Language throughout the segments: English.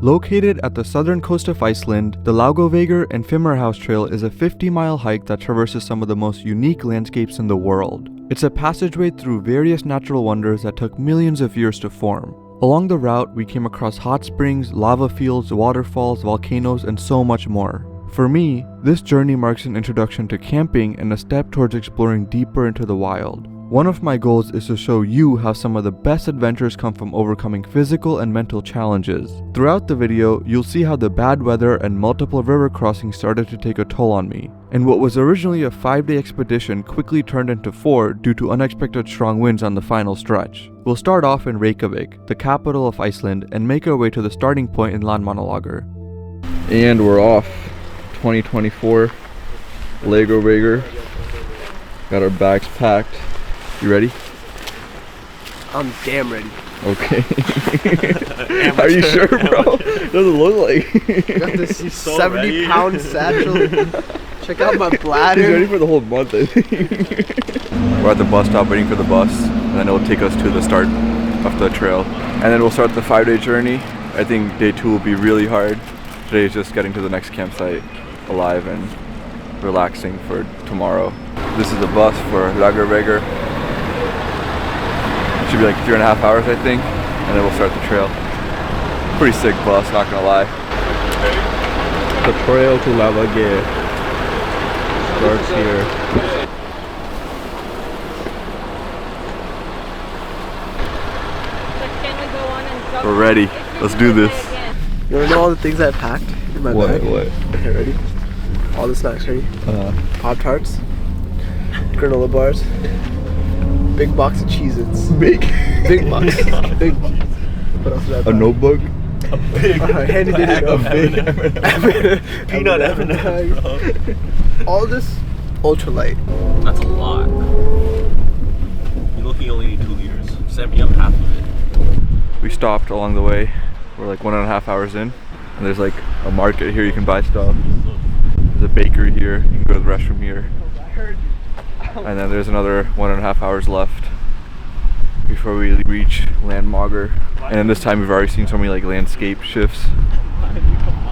Located at the southern coast of Iceland, the Laugavegur and Fimmvörduháls Trail is a 50-mile hike that traverses some of the most unique landscapes in the world. It's a passageway through various natural wonders that took millions of years to form. Along the route, we came across hot springs, lava fields, waterfalls, volcanoes, and so much more. For me, this journey marks an introduction to camping and a step towards exploring deeper into the wild. One of my goals is to show you how some of the best adventures come from overcoming physical and mental challenges. Throughout the video, you'll see how the bad weather and multiple river crossings started to take a toll on me, and what was originally a 5-day expedition quickly turned into 4 due to unexpected strong winds on the final stretch. We'll start off in Reykjavik, the capital of Iceland, and make our way to the starting point in Landmannalaugar. And we're off. 2024 Laugavegur. Got our bags packed. You ready? I'm damn ready. Okay. Are you sure, bro? Doesn't look like. Got this 70-pound satchel. Check out my bladder. He's ready for the whole month, I think. We're at the bus stop waiting for the bus, and then it'll take us to the start of the trail. And then we'll start the 5-day journey. I think day 2 will be really hard. Today is just getting to the next campsite alive and relaxing for tomorrow. This is the bus for Laugavegur. Should be like 3.5 hours, I think, and then we'll start the trail. Pretty sick bus, not gonna lie. The trail to Laugavegur starts here. We're ready. Let's do this. You wanna know all the things I packed in my bag? What? Okay, ready? All the snacks ready? Pop-Tarts, granola bars, big box of Cheez-Its. Big box. Big. What else did I pack? A notebook? A big handy bag of M&Ms. peanut M&Ms, bro. All this ultralight. That's a lot. You look, you only need 2 liters. Just empty up half of it. We stopped along the way. We're like 1.5 hours in, and there's like a market here you can buy stuff. There's a bakery here. You can go to the restroom here. And then there's another 1.5 hours left before we reach Landmannalaugar. And then this time we've already seen so many like landscape shifts.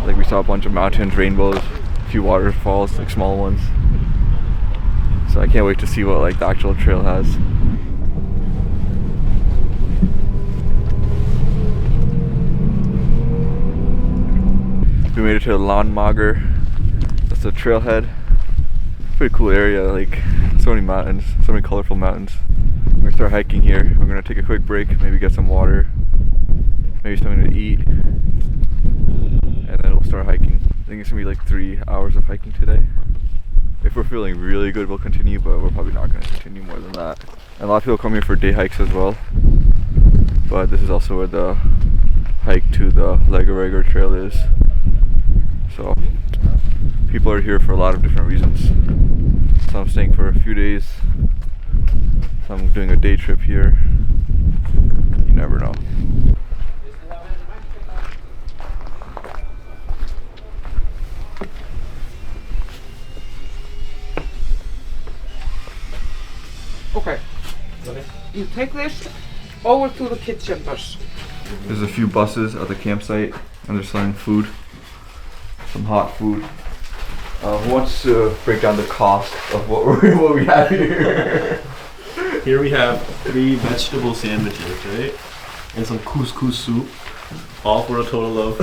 Like we saw a bunch of mountains, rainbows, a few waterfalls, like small ones. So I can't wait to see what like the actual trail has. We made it to Landmannalaugar. That's the trailhead. Pretty cool area, like so many mountains, so many colorful mountains. We're gonna start hiking here. We're gonna take a quick break, maybe get some water, maybe something to eat, and then we'll start hiking. I think it's gonna be like 3 hours of hiking today. If we're feeling really good, we'll continue, but we're probably not gonna continue more than that. And a lot of people come here for day hikes as well, but this is also where the hike to the Laugavegur Trail is. So people are here for a lot of different reasons. Some staying for a few days, some doing a day trip here. You never know. Okay. You take this over to the kitchen bus. There's a few buses at the campsite and they're selling food. Some hot food. Who wants to break down the cost of what we have here? Here we have 3 vegetable sandwiches, right? And some couscous soup. All for a total of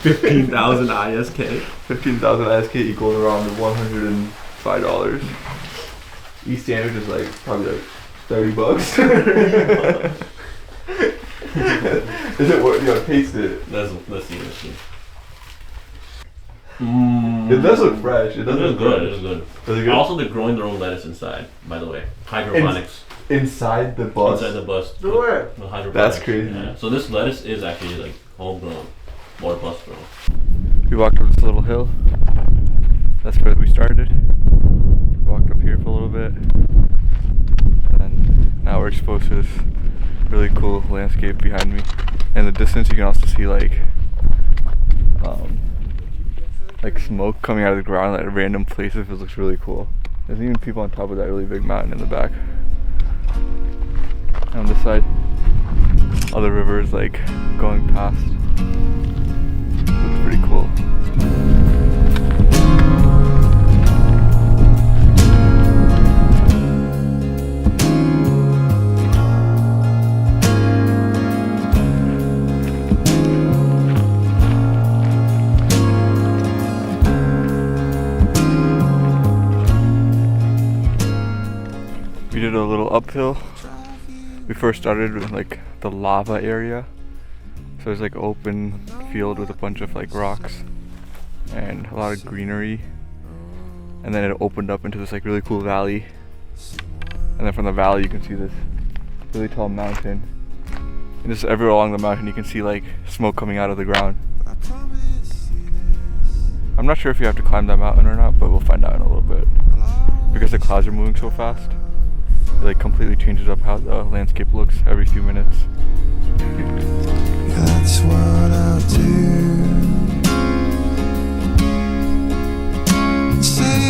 15,000 ISK. 15,000 ISK equals around $105. Each sandwich is like probably like $30. Is it what? Taste it. Let's see. It does look fresh. It does look good. It is good. Is it good? Also, they're growing their own lettuce inside, by the way. Hydroponics. Inside the bus? Inside the bus. Where? The hydroponics. That's crazy. Yeah. So this lettuce is actually like homegrown or bus grown. We walked up this little hill. That's where we started. Walked up here for a little bit. And then now we're exposed to this really cool landscape behind me. In the distance you can also see like smoke coming out of the ground at random places. It looks really cool. There's even people on top of that really big mountain in the back. And on this side, other rivers like going past. a little uphill. We first started with like the lava area. So there's like open field with a bunch of like rocks and a lot of greenery. And then it opened up into this like really cool valley. And then from the valley you can see this really tall mountain. And just everywhere along the mountain you can see like smoke coming out of the ground. I'm not sure if you have to climb that mountain or not, but we'll find out in a little bit. Because the clouds are moving so fast, it like completely changes up how the landscape looks every few minutes. That's what I'll do. Say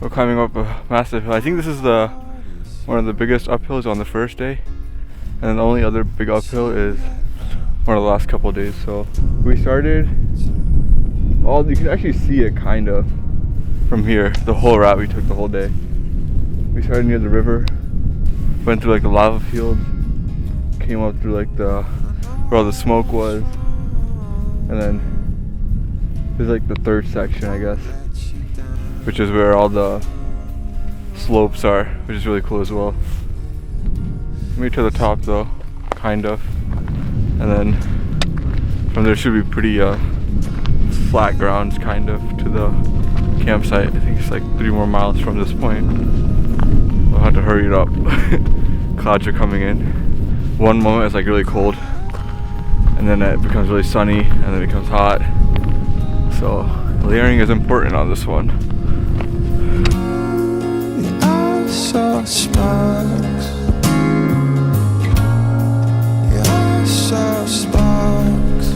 We're climbing up a massive hill. I think this is one of the biggest uphills on the first day, and then the only other big uphill is one of the last couple of days. So we started, you can actually see it kind of from here, the whole route we took the whole day. We started near the river, went through like the lava field, came up through like where all the smoke was, and then there's like the third section, I guess, which is where all the slopes are, which is really cool as well. Maybe to the top though, kind of. And then from there should be pretty flat grounds kind of to the campsite. I think it's like 3 more miles from this point. We'll have to hurry it up. Clouds are coming in. One moment it's like really cold, and then it becomes really sunny, and then it becomes hot. So layering is important on this one. saw sparks. Yeah, I saw sparks.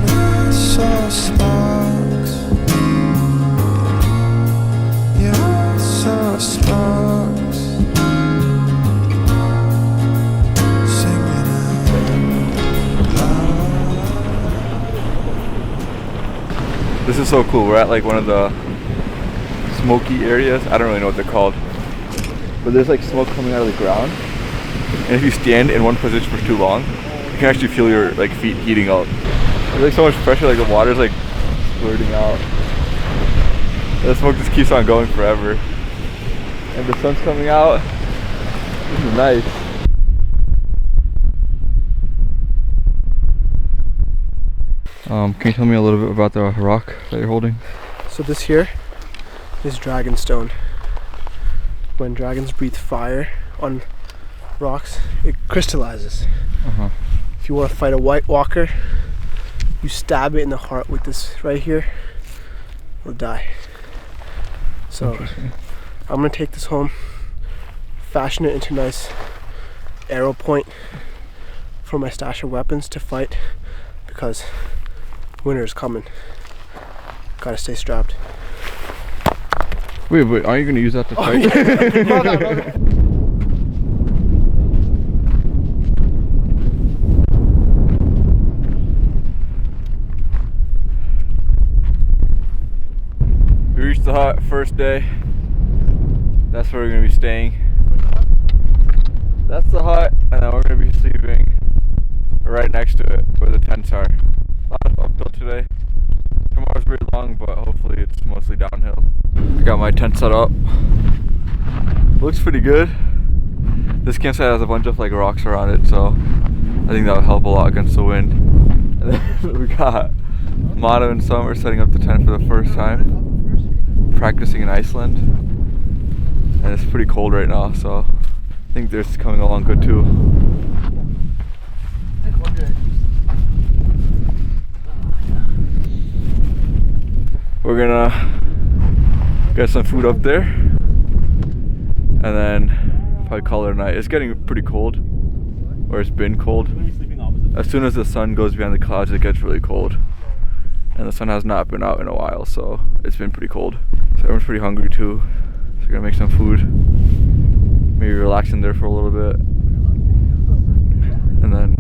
I saw sparks. Yeah, I saw sparks. Singing out loud. This is so cool. We're at like one of the smoky areas. I don't really know what they're called, but there's like smoke coming out of the ground, and if you stand in one position for too long, you can actually feel your like feet heating up. There's like so much pressure, like the water's like squirting out. And the smoke just keeps on going forever, and the sun's coming out. This is nice. Can you tell me a little bit about the rock that you're holding? So this here is dragonstone. When dragons breathe fire on rocks, it crystallizes. If you want to fight a White Walker, you stab it in the heart with this right here, it'll die. So I'm gonna take this home, fashion it into a nice arrow point for my stash of weapons to fight, because winter is coming. Gotta stay strapped. Wait, aren't you going to use that to fight? Yeah. Hold on. We reached the hut, first day. That's where we're going to be staying. That's the hut, and then we're going to be sleeping right next to it where the tents are. A lot of uphill today. Tomorrow's very long, but hopefully it's mostly downhill. I got my tent set up. Looks pretty good. This campsite has a bunch of like rocks around it, so I think that'll help a lot against the wind. And then we got Motto and Summer setting up the tent for the first time, practicing in Iceland. And it's pretty cold right now, so I think they're coming along good too. We're gonna get some food up there, and then probably I'd call it a night. It's getting pretty cold, or it's been cold. As soon as the sun goes behind the clouds, it gets really cold. And the sun has not been out in a while, so it's been pretty cold. So everyone's pretty hungry too. So we're gonna make some food. Maybe relax in there for a little bit. And then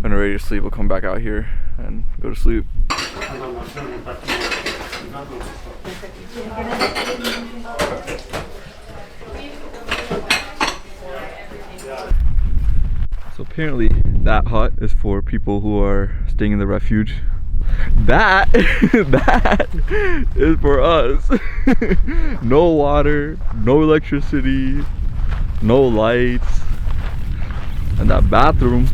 when we're ready to sleep, we'll come back out here and go to sleep. So apparently that hut is for people who are staying in the refuge. That is for us. No water, no electricity, no lights. And that bathroom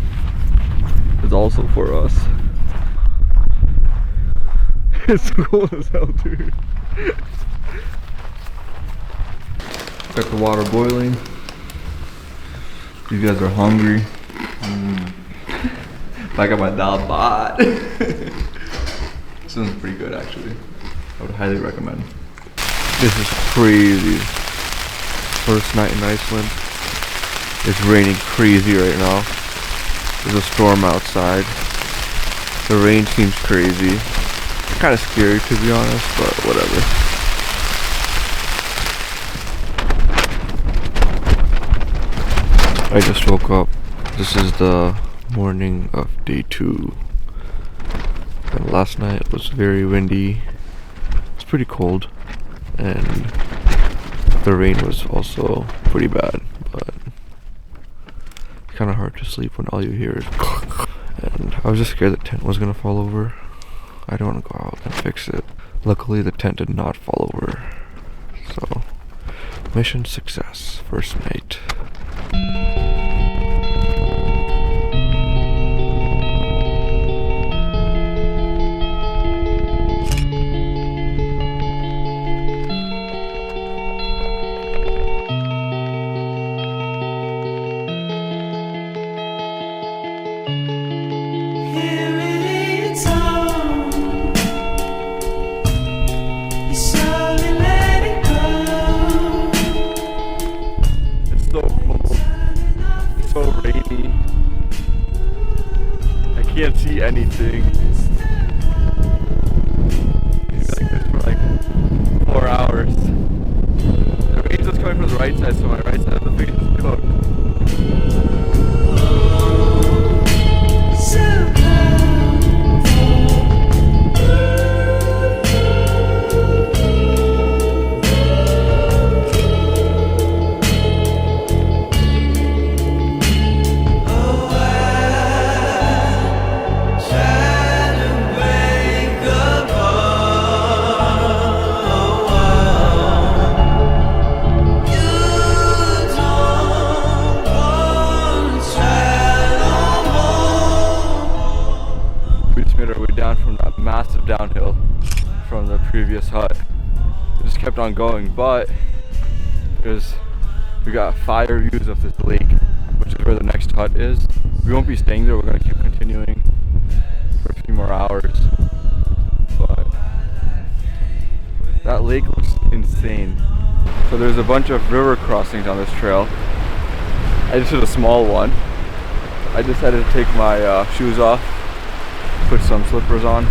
is also for us. It's cold as hell, dude. Got the water boiling. You guys are hungry. I got my dal bhat. This one's pretty good actually. I would highly recommend. This is crazy. First night in Iceland. It's raining crazy right now. There's a storm outside. The rain seems crazy. It's kind of scary to be honest, but whatever. I just woke up. This is the morning of day 2. And last night was very windy. It's pretty cold. And the rain was also pretty bad, but it's kind of hard to sleep when all you hear is and I was just scared the tent was gonna fall over. I don't want to go out and fix it. Luckily the tent did not fall over. So mission success, first night. Can't see anything. It's like this for like 4 hours. The rain's just coming from the right side, so my right side of the face is cooked. Massive downhill from the previous hut. It just kept on going, but we got fire views of this lake, which is where the next hut is. We won't be staying there, we're gonna keep continuing for a few more hours. But that lake looks insane. So there's a bunch of river crossings on this trail. I just did a small one. I decided to take my shoes off, put some slippers on.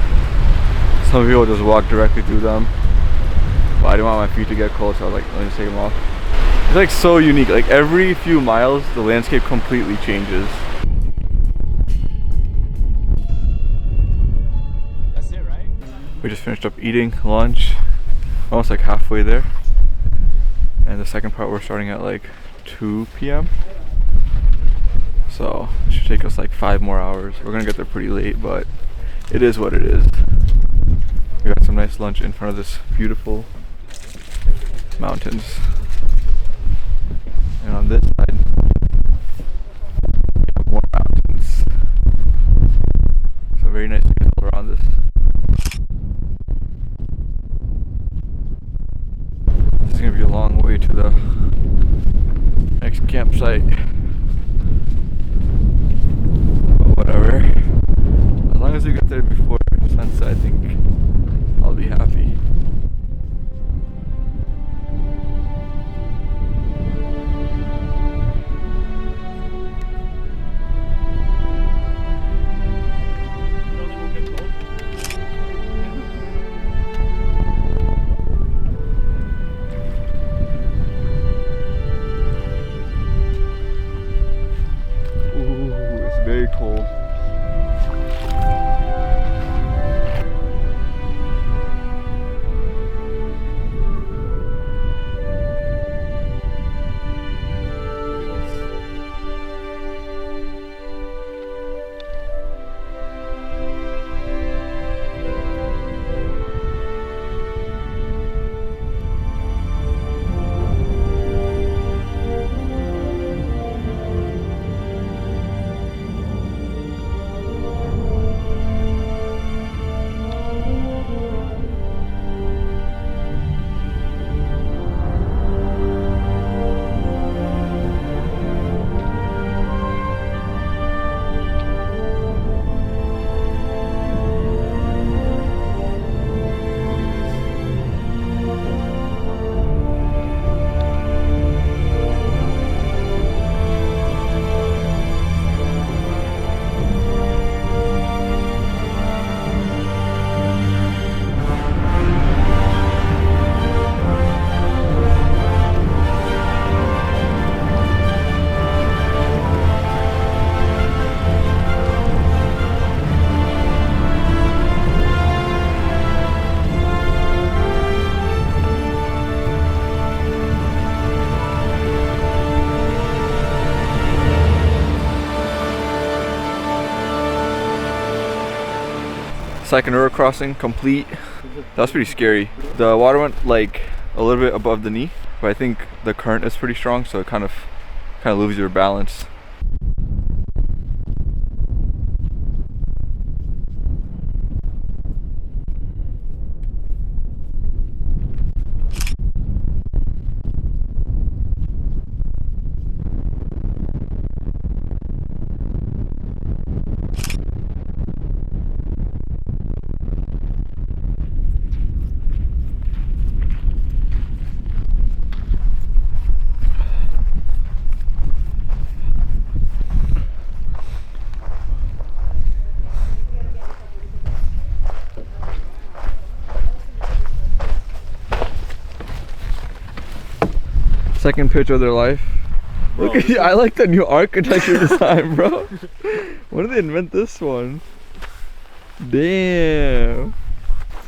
Some people just walk directly through them, but I didn't want my feet to get cold, so I was like, let me just take them off. It's like so unique. Like every few miles, the landscape completely changes. That's it, right? We just finished up eating lunch, almost like halfway there. And the second part we're starting at like 2 p.m. So it should take us like 5 more hours. We're gonna get there pretty late, but it is what it is. We got some nice lunch in front of this beautiful mountains. And on this side, we have more mountains. So very nice views all around this. This is gonna be a long way to the next campsite. But whatever. As long as we get there before sunset, I think I'll be happy. Second river crossing complete. That was pretty scary. The water went like a little bit above the knee, but I think the current is pretty strong, so it kind of loses your balance. Second pitch of their life. Look at you, I like the new architecture design, bro. When did they invent this one? Damn.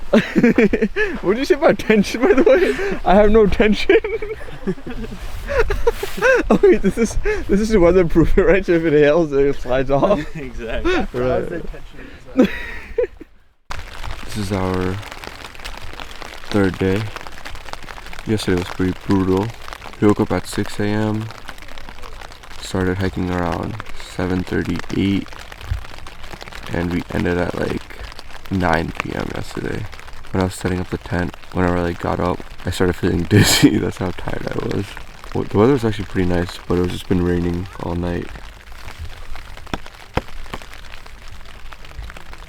What did you say about tension, by the way? I have no tension. Oh wait, this is weatherproof, right? So if it hails, it slides off. Exactly. Right. This is our third day. Yesterday was pretty brutal. We woke up at 6 a.m. Started hiking around 7:38, and we ended at like 9 p.m. yesterday. When I was setting up the tent, whenever I like got up, I started feeling dizzy. That's how tired I was. Well, the weather was actually pretty nice, but it's just been raining all night.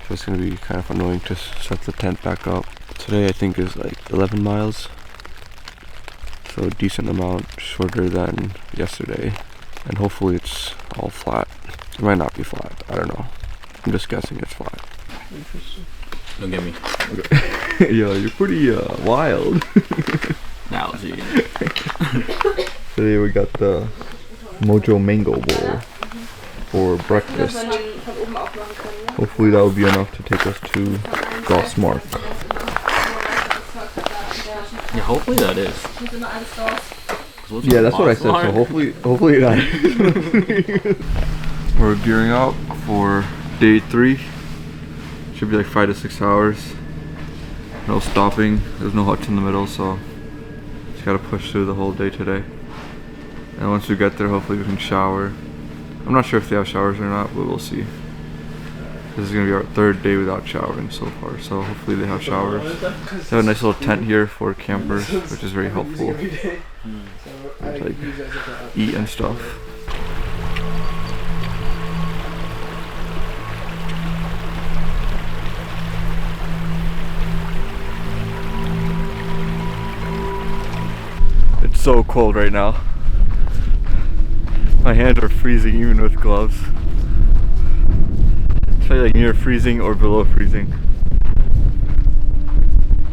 So it's gonna be kind of annoying to set the tent back up. Today I think is like 11 miles. So a decent amount shorter than yesterday, and hopefully it's all flat. It might not be flat, I don't know. I'm just guessing it's flat. Don't get me. Okay. Yo, you're pretty wild. Now see. Today we got the Mojo Mango Bowl for breakfast. Hopefully that will be enough to take us to Thórsmörk. Yeah, hopefully that is. Yeah, that's what I said, so hopefully that is. We're gearing up for day 3. Should be like 5 to 6 hours. No stopping, there's no huts in the middle, so just gotta push through the whole day today. And once we get there, hopefully we can shower. I'm not sure if they have showers or not, but we'll see. This is gonna be our 3rd day without showering so far, so hopefully they have showers. They have a nice little tent here for campers, which is very helpful. To like eat and stuff. It's so cold right now. My hands are freezing even with gloves. It's probably like near freezing or below freezing.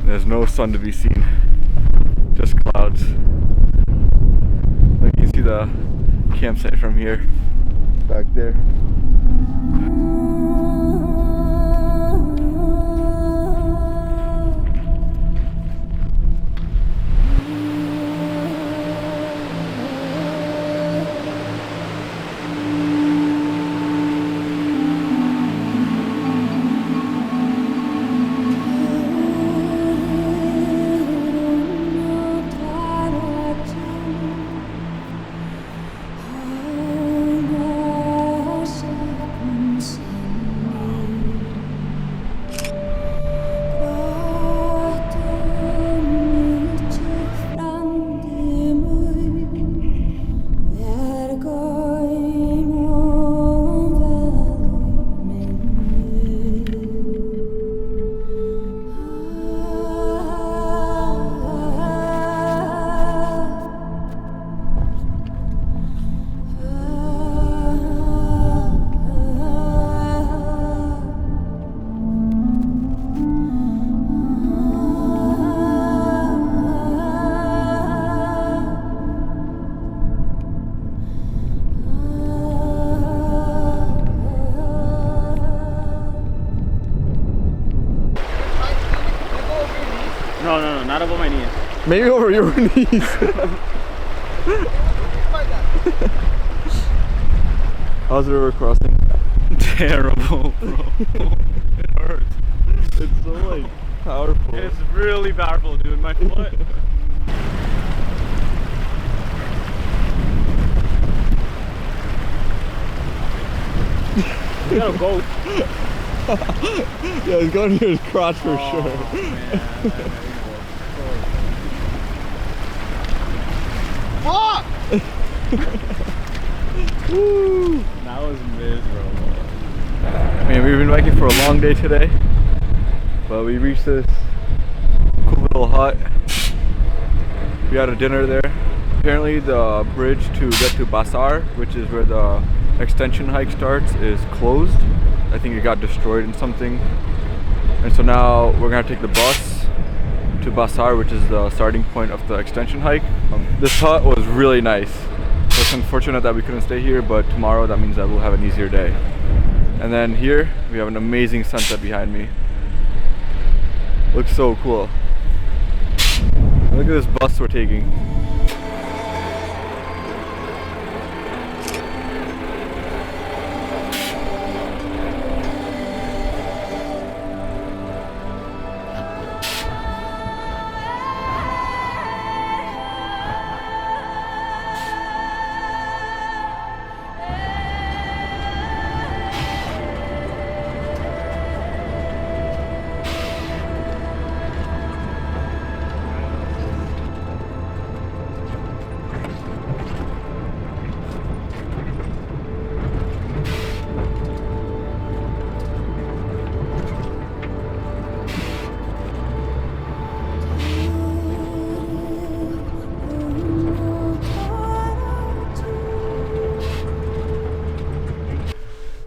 There's no sun to be seen, just clouds. Like you can see the campsite from here, back there. No, not above my knees. Maybe over your knees. How's the river crossing? Terrible, bro. It hurts. really powerful, dude. My foot. We got a goat. Yeah, he's going near his crotch for sure. Fuck! Woo! That was miserable. Man, we've been biking for a long day today, but we reached this cool little hut. We had a dinner there. Apparently the bridge to get to Basar, which is where the extension hike starts, is closed. I think it got destroyed in something. And so now we're gonna take the bus to Basar, which is the starting point of the extension hike. This hut was really nice. It's unfortunate that we couldn't stay here, but tomorrow that means that we'll have an easier day. And then here we have an amazing sunset behind me. Looks so cool. Look at this bus we're taking.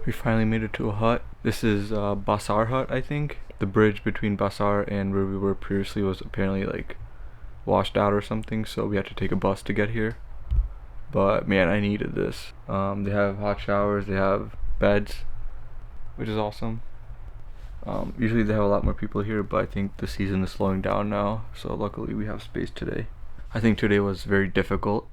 We finally made it to a hut. This is Basar hut, I think. The bridge between Basar and where we were previously was apparently like washed out or something, so we had to take a bus to get here. But man, I needed this. They have hot showers, they have beds, which is awesome. Usually they have a lot more people here, but I think the season is slowing down now, so luckily we have space today. I think today was very difficult.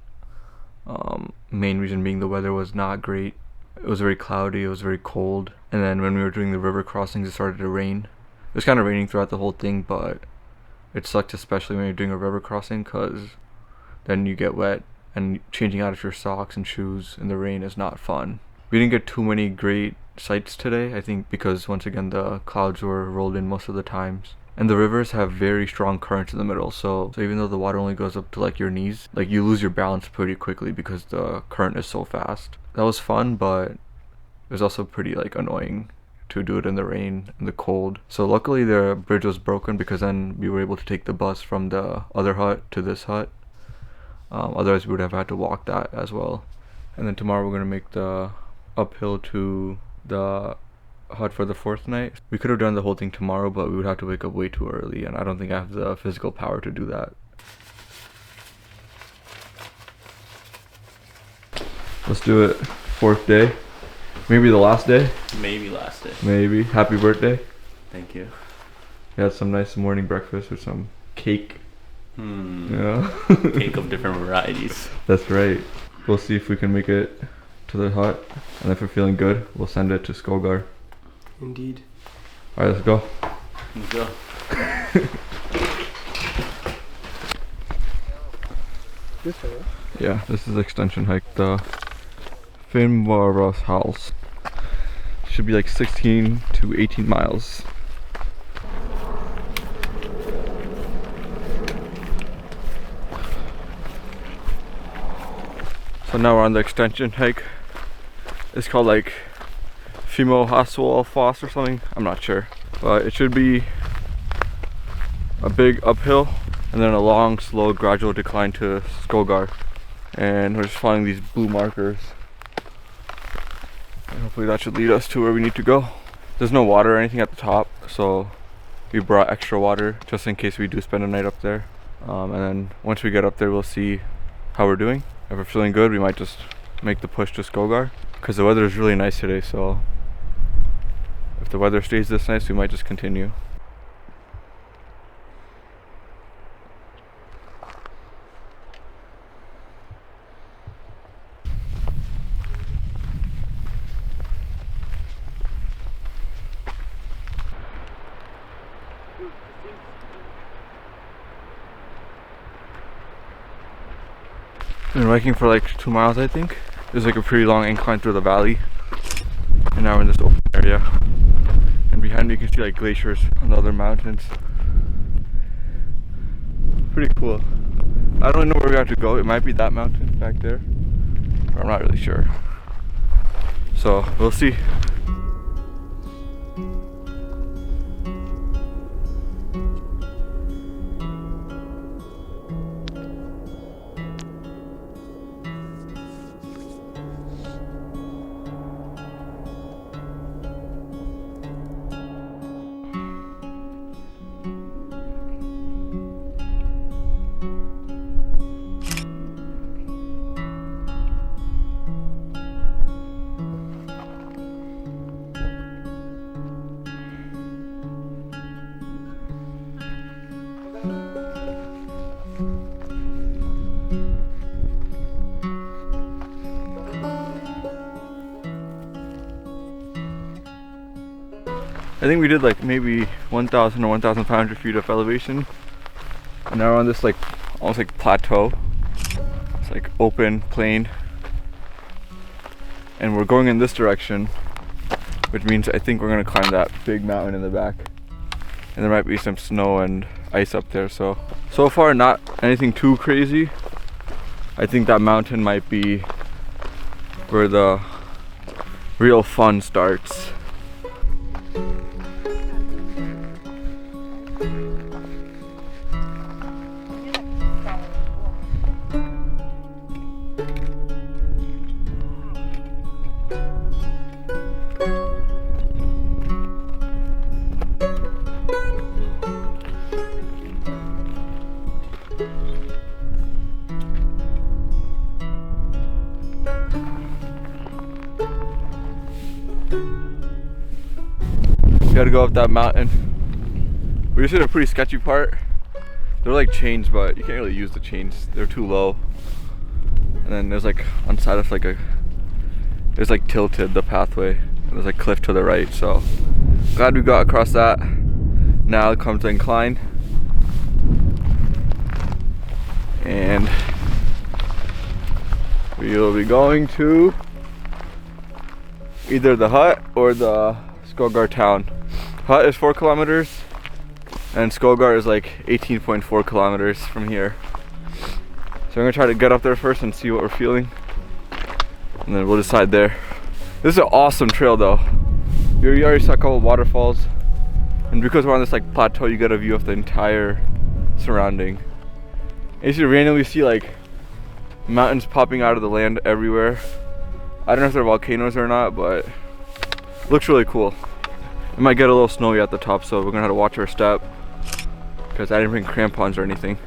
Main reason being the weather was not great. It was very cloudy, it was very cold, and then when we were doing the river crossings it started to rain. It was kind of raining throughout the whole thing, but it sucked especially when you're doing a river crossing, because then you get wet and changing out of your socks and shoes in the rain is not fun. We didn't get too many great sights today, I think because once again the clouds were rolled in most of the times. And the rivers have very strong currents in the middle, so even though the water only goes up to like your knees, like you lose your balance pretty quickly because the current is so fast. That was fun, but it was also pretty like annoying to do it in the rain and the cold. So luckily the bridge was broken, because then we were able to take the bus from the other hut to this hut. Otherwise we would have had to walk that as well. And then tomorrow we're gonna make the uphill to the hut for the fourth night. We could have done the whole thing tomorrow, but we would have to wake up way too early, and I don't think I have the physical power to do that. Let's do it. Fourth day. Maybe the last day? Maybe last day. Maybe. Happy birthday. Thank you. We had some nice morning breakfast with some cake. Yeah. Cake of different varieties. That's right. We'll see if we can make it to the hut, and if we're feeling good, we'll send it to Skogar. Indeed. Alright, let's go. Let's go. This way, Yeah, this is extension hike, the Fimmvörduhals. Should be like 16 to 18 miles. So now we're on the extension hike. It's called like Fimmvorduhals or something, I'm not sure. But it should be a big uphill and then a long, slow, gradual decline to Skogar. And we're just following these blue markers. And hopefully that should lead us to where we need to go. There's no water or anything at the top, so we brought extra water just in case we do spend a night up there. And then once we get up there, we'll see how we're doing. If we're feeling good, we might just make the push to Skogar, because the weather is really nice today, so if the weather stays this nice, we might just continue. Been hiking for like 2 miles, I think. There's like a pretty long incline through the valley, and now we're in this open area. And behind me you can see like glaciers on the other mountains. Pretty cool. I don't know where we have to go. It might be that mountain back there, but I'm not really sure. So we'll see. I think we did like maybe 1,000 or 1,500 feet of elevation, and now we're on this like almost like plateau. It's like open plain, and we're going in this direction, which means I think we're gonna climb that big mountain in the back, and there might be some snow and ice up there. So far not anything too crazy. I think that mountain might be where the real fun starts. Gotta go up that mountain. We just hit a pretty sketchy part. They're like chains, but you can't really use the chains. They're too low. And then there's like on the side of like there's like tilted the pathway. And there's like cliff to the right. So glad we got across that. Now comes the incline. And we'll be going to either the hut or the Skogar town. Hut is 4 kilometers and Skogar is like 18.4 kilometers from here. So I'm gonna try to get up there first and see what we're feeling, and then we'll decide there. This is an awesome trail though. You already saw a couple of waterfalls, and because we're on this like plateau, you get a view of the entire surrounding. And you randomly see like mountains popping out of the land everywhere. I don't know if they're volcanoes or not, but it looks really cool. It might get a little snowy at the top, so we're gonna have to watch our step, because I didn't bring crampons or anything.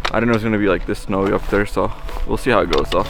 I didn't know it was gonna be like this snowy up there, so we'll see how it goes though.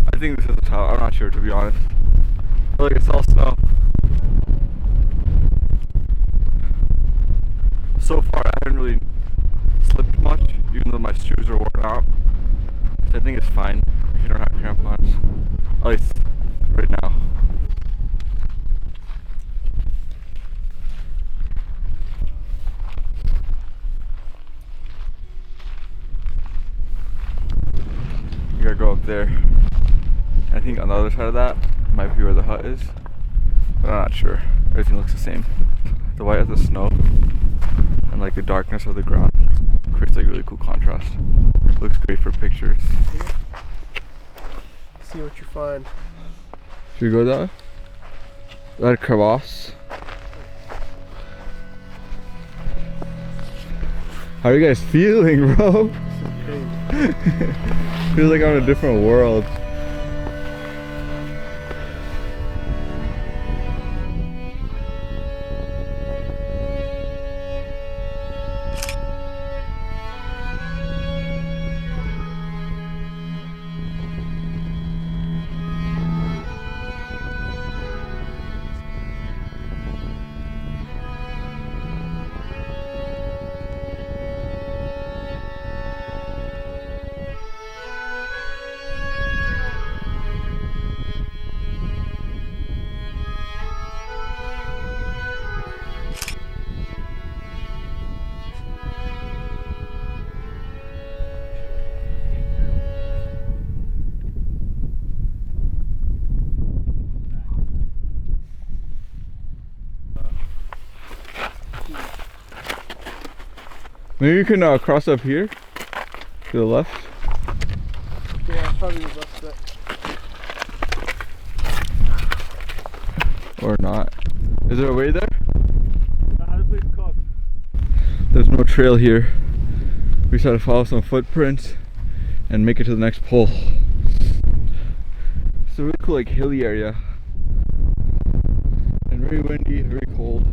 I think this is the top. I'm not sure, to be honest. I feel like it's all snow. So far I haven't really slipped much, even though my shoes are worn out. So I think it's fine if you don't have crampons, at least right now. You gotta go up there. I think on the other side of that might be where the hut is, but I'm not sure. Everything looks the same. The white of the snow and like the darkness of the ground. creates like really cool contrast. Looks great for pictures. See what you find. Should we go there? That crevasse. How are you guys feeling, bro? Feels like I'm in a different world. Maybe you can cross up here to the left. Yeah, probably the best bet. Or not. Is there a way there? There's no trail here. We just had to follow some footprints and make it to the next pole. It's a really cool like hilly area. And very windy, very cold.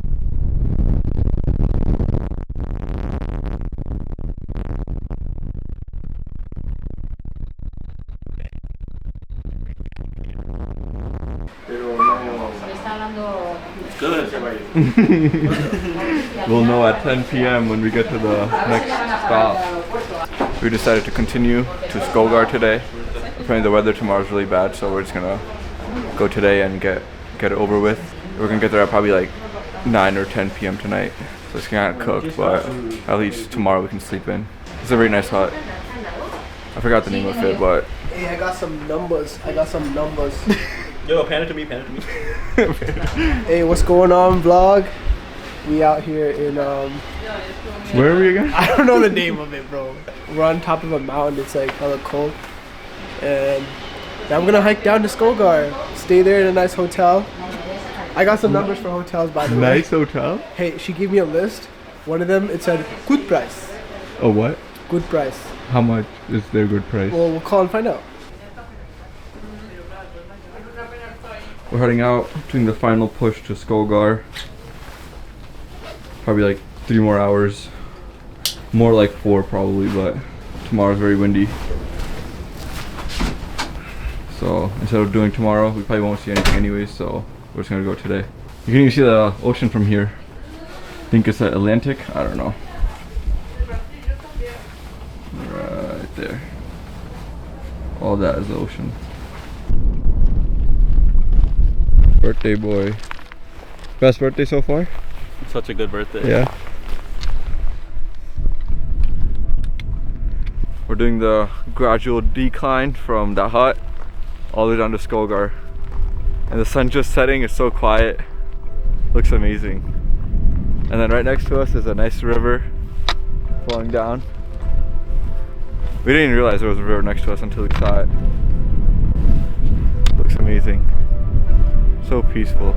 We'll know at 10 p.m. when we get to the next stop. We decided to continue to Skogar today. Apparently the weather tomorrow is really bad, so we're just gonna go today and get it over with. We're gonna get there at probably like 9 or 10 p.m. tonight. So it's kind of cooked, but at least tomorrow we can sleep in. It's a very nice hut. I forgot the name of it, but... Hey, I got some numbers. Yo, pan it to me, pan it to me. Hey, what's going on, vlog? We out here in Where are we again? I don't know the name of it, bro. We're on top of a mountain. It's like hella cold, and now I'm gonna hike down to Skogar. Stay there in a nice hotel. I got some numbers for hotels, by the way. Nice hotel? Hey, she gave me a list. One of them, it said good price. Oh, what? Good price. How much is their good price? Well, we'll call and find out. We're heading out, doing the final push to Skogar. Probably like 3 more hours. More like 4 probably, but tomorrow's very windy. So instead of doing tomorrow, we probably won't see anything anyways, so we're just gonna go today. You can even see the ocean from here. I think it's the Atlantic, I don't know. Right there. All that is the ocean. Birthday boy. Best birthday so far? Such a good birthday. Yeah. We're doing the gradual decline from the hut all the way down to Skogar. And the sun just setting, it's so quiet. Looks amazing. And then right next to us is a nice river flowing down. We didn't even realize there was a river next to us until we saw it. Looks amazing. So peaceful.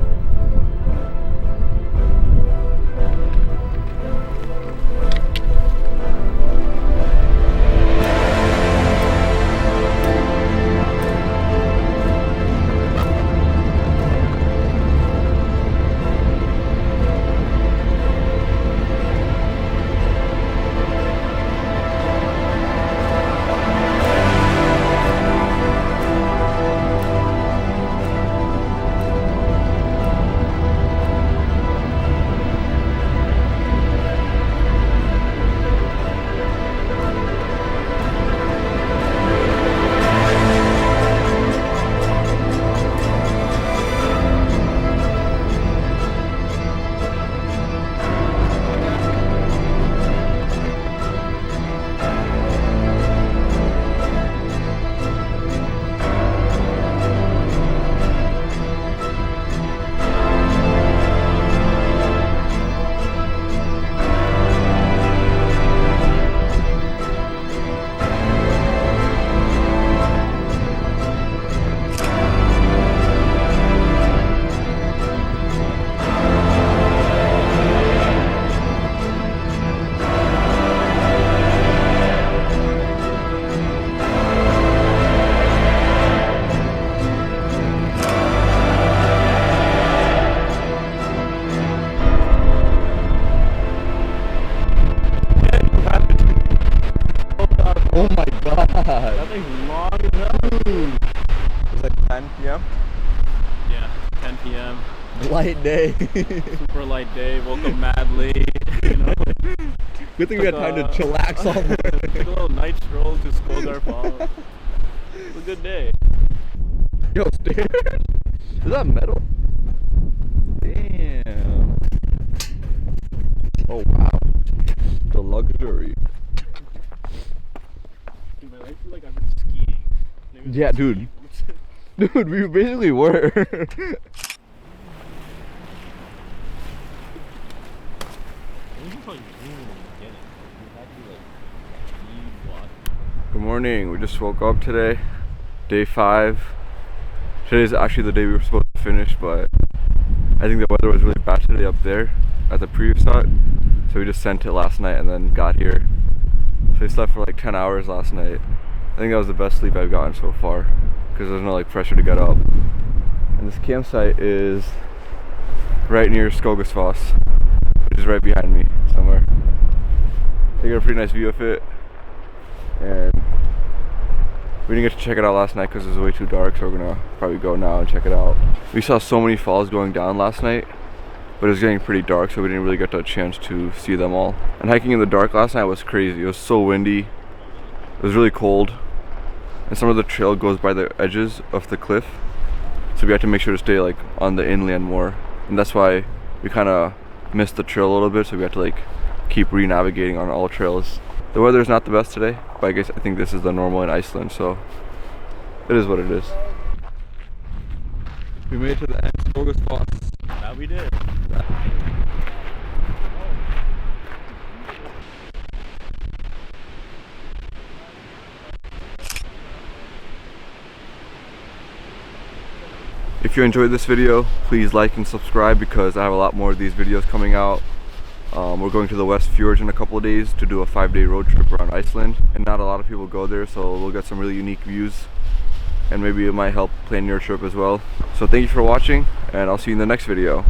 god. That thing's long as hell. It's like 10 p.m. Yeah, 10 p.m. Light day. Super light day. Woke up mad late. You know. Good thing we had time to chillax all morning. Took a little night stroll to Skogar Falls. It was a good day. Yo, stairs? Is that metal? Damn. Oh wow. The luxury. Dude, my life feels like I've been skiing. Maybe Yeah, dude. Dude, we basically were. Good morning. We just woke up today. Day 5. Today's actually the day we were supposed to finish, but I think the weather was really bad today up there at the previous spot. So we just sent it last night and then got here. So we slept for like 10 hours last night. I think that was the best sleep I've gotten so far because there's no like pressure to get up. And this campsite is right near Skógafoss, which is right behind me somewhere. They got a pretty nice view of it, and we didn't get to check it out last night because it was way too dark, so we're gonna probably go now and check it out. We saw so many falls going down last night, but it was getting pretty dark, so we didn't really get a chance to see them all. And hiking in the dark last night was crazy. It was so windy, it was really cold, and some of the trail goes by the edges of the cliff, so we had to make sure to stay like on the inland more, and that's why we kind of missed the trail a little bit, so we had to like keep re-navigating on all trails. The weather is not the best today, but I think this is the normal in Iceland, so it is what it is. We made it to the end of Skógafoss. That we did. If you enjoyed this video, please like and subscribe because I have a lot more of these videos coming out. We're going to the West Fjords in a couple of days to do a 5-day road trip around Iceland, and not a lot of people go there, so we'll get some really unique views, and maybe it might help plan your trip as well. So thank you for watching, and I'll see you in the next video.